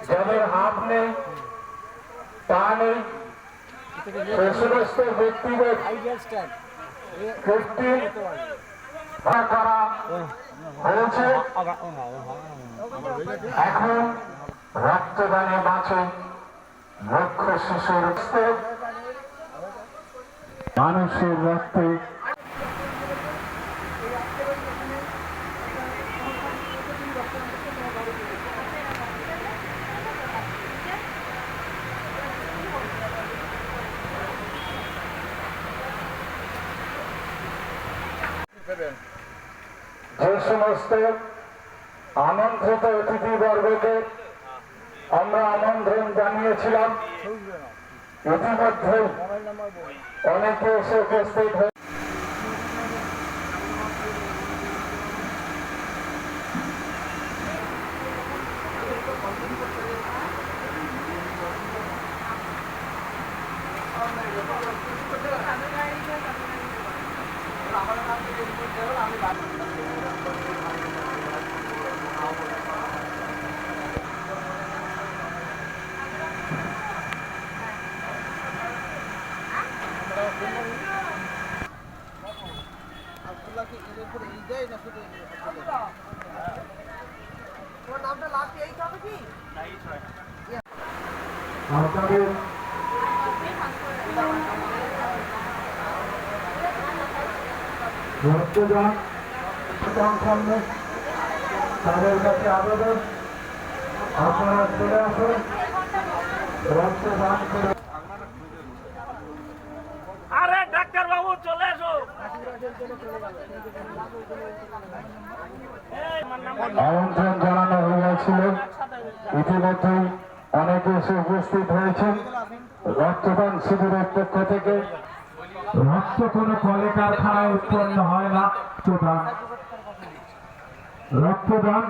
যাদের হাত নেই, পা নেই, সে সমস্ত ব্যক্তিদের করা হয়েছে। এখন রক্তদানে বাঁচে লক্ষ্য শিশুর মানুষের রক্তে যে সমস্ত আমন্ত্রিত অতিথিবর্গকে আমরা আমন্ত্রণ জানিয়েছিলাম, ইতিমধ্যে অনেকে এসে উপস্থিত হয়ে আপনাদের রক্তদান সামনে তাদের কাছে আবেদন, আপনারা চলে আসুন, রক্তদান করে। আরে ডাক্তার বাবু চলে এসো। আমন্ত্রণ জানানো হয়েছিল, ইতিমধ্যেই অনেকে এসে উপস্থিত হয়েছেন। রক্তদান শিবিরের পক্ষ থেকে রক্ত কোনো কলে কারখানায় উৎপন্ন হয় না, রক্তদান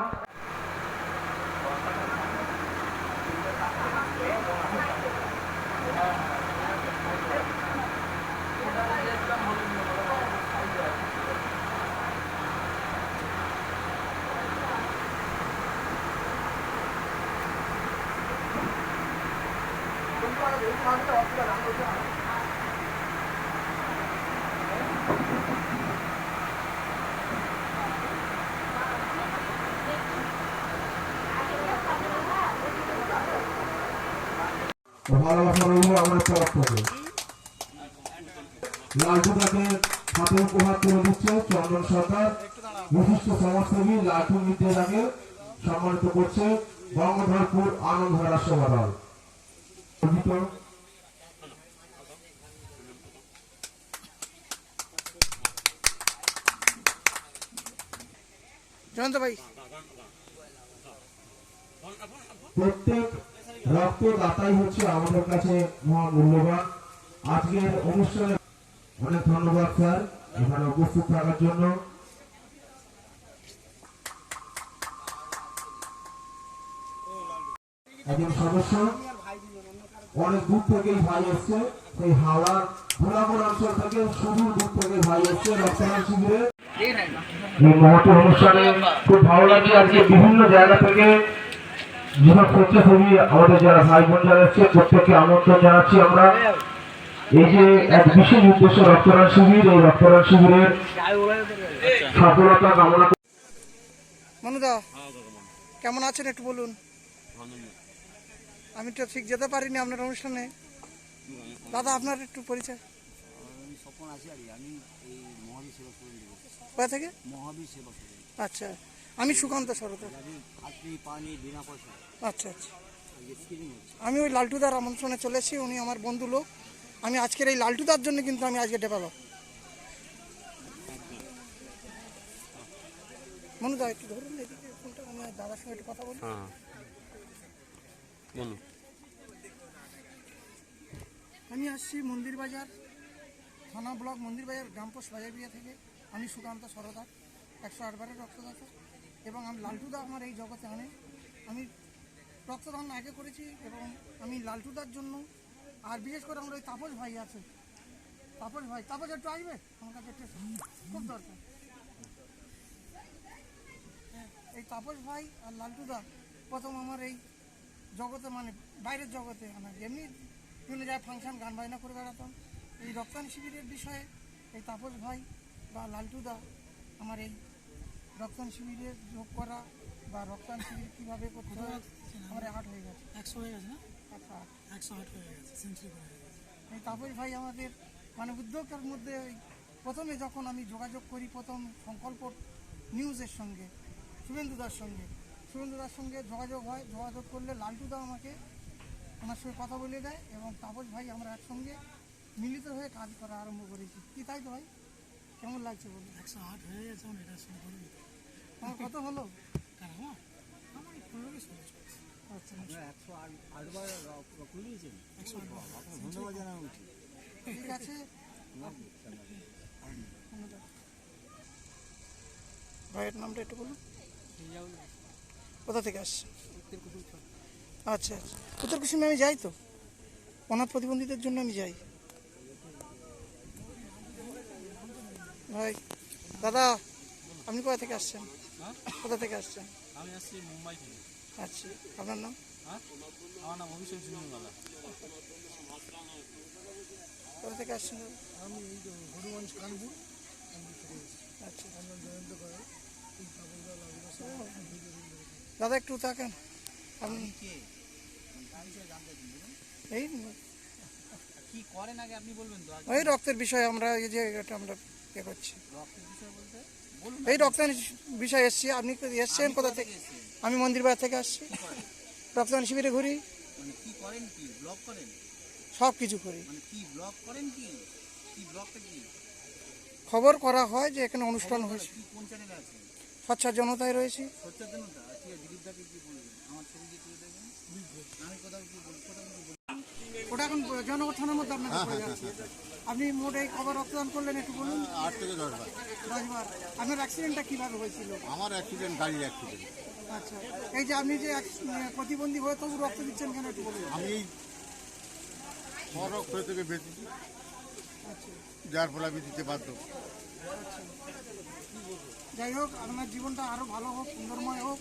ভালোবাসা রইল আমার তরফ থেকে। লালটুদাকে হাতে উপহার করে দিচ্ছে চন্দন সরকার, বিশিষ্ট সমাজসেবী লালটু বিদ্যালয়কে সম্মানিত করছে বঙ্গধরপুর আনন্দধারা সেবা দল। প্রত্যেক রক্তদাতাই হচ্ছে আমাদের কাছে মহামূল্যবান। আজকের অনুষ্ঠানে অনেক ধন্যবাদ স্যার এখানে উপস্থিত থাকার জন্য। একজন সদস্য অনেক দূর থেকেই ভাই এসছে, এই হাওড়ার ভোলাপুর অঞ্চল থেকে সুদূর দূর থেকে ভাই এসছে রক্তদান শিবিরে। এই মহতি অনুষ্ঠানে খুব ভালো লাগে। আজকে বিভিন্ন জায়গা থেকে যেসব স্বেচ্ছাসেবী আমাদের যারা ভাই বোন যারা এসছে প্রত্যেককে আমন্ত্রণ জানাচ্ছি আমরা। এই যে এক বিশেষ উদ্দেশ্য রক্তদান শিবির, এই রক্তদান শিবিরের সফলতা কামনা। মনুদা কেমন আছেন একটু বলুন। আমি তো ঠিক যেতে পারিনি আপনার অনুষ্ঠানে। দাদা আপনার একটু পরিচয়। কোথা থেকে? আচ্ছা, আমি সুকান্ত সরকার। আচ্ছা আচ্ছা, আমি ওই লালটুদার আমন্ত্রণে চলেছি, উনি আমার বন্ধু লোক। আমি আজকের এই লালটুদার জন্য কিন্তু আমি আজকে ডেভেলপ। মনুদা একটু ধরুন এদিকে ফোনটা, আমি দাদার সঙ্গে একটু কথা বলি। আমি আসছি মন্দির বাজার থানা ব্লক মন্দির বাজার গ্রাম পোস্ট বাজারবিয়া থেকে। আমি সুকান্ত সরদার, 108 রক্তদাতা, এবং আমি লালটুদা আমার এই জগতে আনে। আমি রক্তদান আগে করেছি এবং আমি লালটুদার জন্য, আর বিশেষ করে আমার ওই তাপস ভাই আছে, তাপস ভাই, তাপস একটু আসবে আমার কাছে, একটু খুব দরকার। এই তাপস ভাই আর লালটুদা প্রথম আমার এই জগতে মানে বাইরের জগতে মানে এমনি বিভিন্ন জায়গায় ফাংশন গান বাজনা করে বেড়াতাম। এই রক্তদান শিবিরের বিষয়ে এই তাপস ভাই বা লালটুদা আমার এই রক্তদান শিবিরে যোগ করা বা রক্তদান শিবির কীভাবে করতে হয় আমার 8 হয়ে গেছে। 100 হয়ে গেছে না? আচ্ছা 108 হয়ে গেছে, সেঞ্চুরি করে গেছে। এই তাপস ভাই আমাদের মানে উদ্যোগের মধ্যে ওই প্রথমে যখন আমি যোগাযোগ করি প্রথম সংকল্প নিউজের সঙ্গে শুভেন্দুদার সঙ্গে যোগাযোগ হয়। যোগাযোগ করলে লালটুদা আমাকে ওনার সঙ্গে কথা বলে দেয় এবং তাপস ভাই আমরা একসঙ্গে মিলিত হয়ে কাজ করা আরম্ভ করেছি। কি তাই তো ভাই? কেমন লাগছে বলুন? 108 হয়ে গেছে, এখন এটা শুরু করে দিতে। আমার কত হলো? কার আমার? আমার এই 15 কে 16 চলছে। আচ্ছা 108 বার দিয়েছেন। 108 বার। ধন্যবাদ জানানো উচিত। ঠিক আছে। ধন্যবাদ। ভাইয়ের নামটা একটু বলুন। কোথা থেকে আসছে? আচ্ছা আচ্ছা, উত্তর কুসুমে আমি যাই তো, অনাথ প্রতিবন্ধীদের জন্য আমি যাই। ভাই দাদা আপনি কোথা থেকে আসছেন? কোথা থেকে আসছেন? আমি আসছি মুম্বাই থেকে। আচ্ছা, আপনার নাম? হ্যাঁ, আমার নাম অভিষেক জুনিমালা। কোথা থেকে আসছেন? আমি এই তো হনুমানগঞ্জ কানপুর আচ্ছা আমরা জয়ন্ত করে এই তাপসদা লাগলো সব। দাদা একটু তাকান আপনি। এই কি করেন আগে আপনি বলবেন তো? ওই রক্তের বিষয়ে আমরা এই যে এটা আমরা ইয়ে করছি, রক্তের বিষয় বলতে এই রক্তদান বিষয়ে এসছি। আপনি এসছেন কোথা থেকে? আমি মন্দির বাজার থেকে আসছি, রক্তদান শিবিরে ঘুরি, মানে কি করেন, কি ব্লগ করেন, সব কিছু করি। মানে কি ব্লগ করেন, কি কি ব্লগটা কি খবর করা হয় যে এখানে অনুষ্ঠান হয়েছে। কি কোন চ্যানেলে আছে? স্বচ্ছার জনতায় রয়েছি। সচ্চার জনতা। আজকে দিলীপ দাকে কি বলবেন? আমার ছবি দিয়ে তুলে দেবেন। আমি কোথাও কি বলি, কোথাও কি বলি? ওটা এখন জনগণ থানার মধ্যে আপনাকে পড়ে যাচ্ছে। আপনি মোট এই খবর রক্তদান করলেন একটু বলুন। 8 থেকে 10 বার। 10 বার। আপনার অ্যাক্সিডেন্টটা কীভাবে হয়েছিল? আমার অ্যাক্সিডেন্ট, গাড়ির অ্যাক্সিডেন্ট। আচ্ছা, এই যে আপনি যে প্রতিবন্ধী হয়ে তবু রক্ত দিচ্ছেন কেন একটু বলুন। আমি রক্ত থেকে বেঁচেছি, আচ্ছা, যার ফলে আমি দিতে বাধ্য। যাই হোক আপনার জীবনটা আরও ভালো হোক, সুন্দরময় হোক।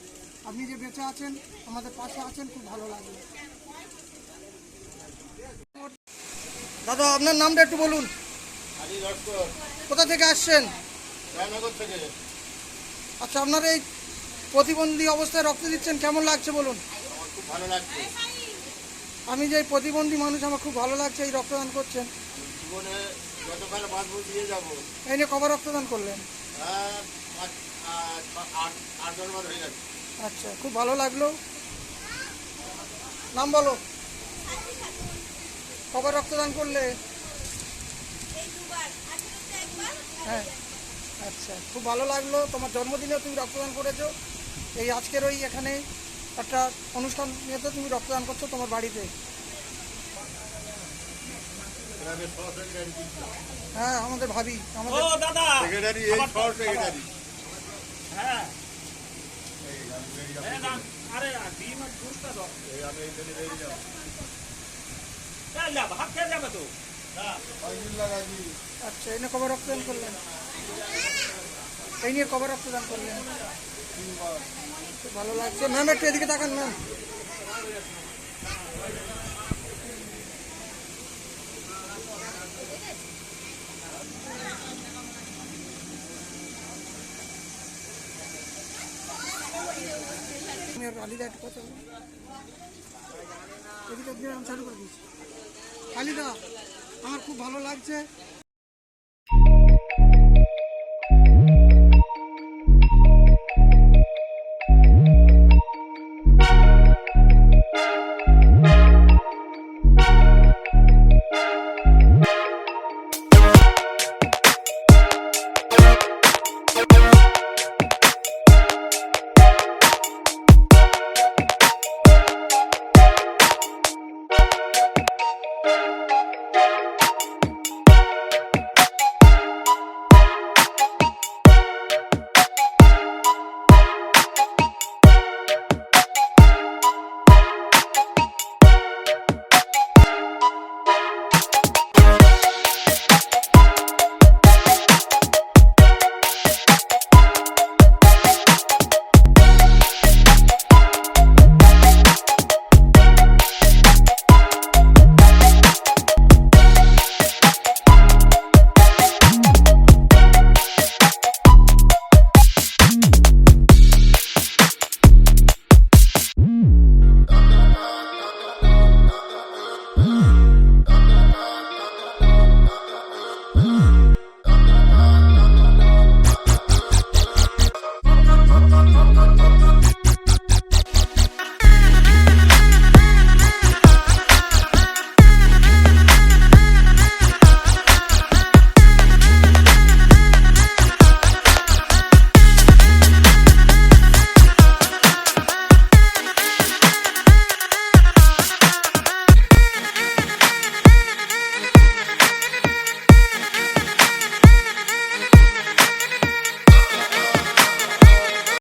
আপনি যে বেঁচে আছেন, আমাদের পাশে আছেন, খুব ভালো লাগলো। দাদা আপনার নামটা একটু বলুন। কোথা থেকে আসছেন? জয়নগর থেকে। আচ্ছা, আপনার এই প্রতিবন্ধী অবস্থায় রক্ত দিচ্ছেন, কেমন লাগছে বলুন? আমার খুব ভালো লাগছে। আমি যে প্রতিবন্ধী মানুষ, আমার খুব ভালো লাগছে এই রক্তদান করছেন। জীবনে যতকাল বাঁচবো দিয়ে যাবো। এই নিয়ে কবার রক্তদান করলেন? 8-10 বার হয়ে যাচ্ছে। আচ্ছা, খুব ভালো লাগলো। নাম বলো। কবার রক্তদান করলে? হ্যাঁ, আচ্ছা, খুব ভালো লাগলো। তোমার জন্মদিনেও তুমি রক্তদান করেছো। এই আজকের ওই এখানে একটা অনুষ্ঠান নিয়েতে তুমি রক্তদান করছো তোমার বাড়িতে। হ্যাঁ, আমাদের ভাবি, ও আমাদের দাদা, সেক্রেটারি, এই শহর সেক্রেটারি। হ্যাঁ হ্যাঁ, না, আরে ডিম আর দুধটা দাও। চল যা, ভাত খেয়ে যাবে তো। আচ্ছা, এই নিয়ে কবার রক্তদান করলেন? এই নিয়ে কবার রক্তদান করলেন? খুব ভালো লাগছে। ম্যাম একটু এদিকে তাকান ম্যাম। আলিদা একটু কথা বলুন। এদিকে আমি চালু করে দিচ্ছি। আলিদা, আমার খুব ভালো লাগছে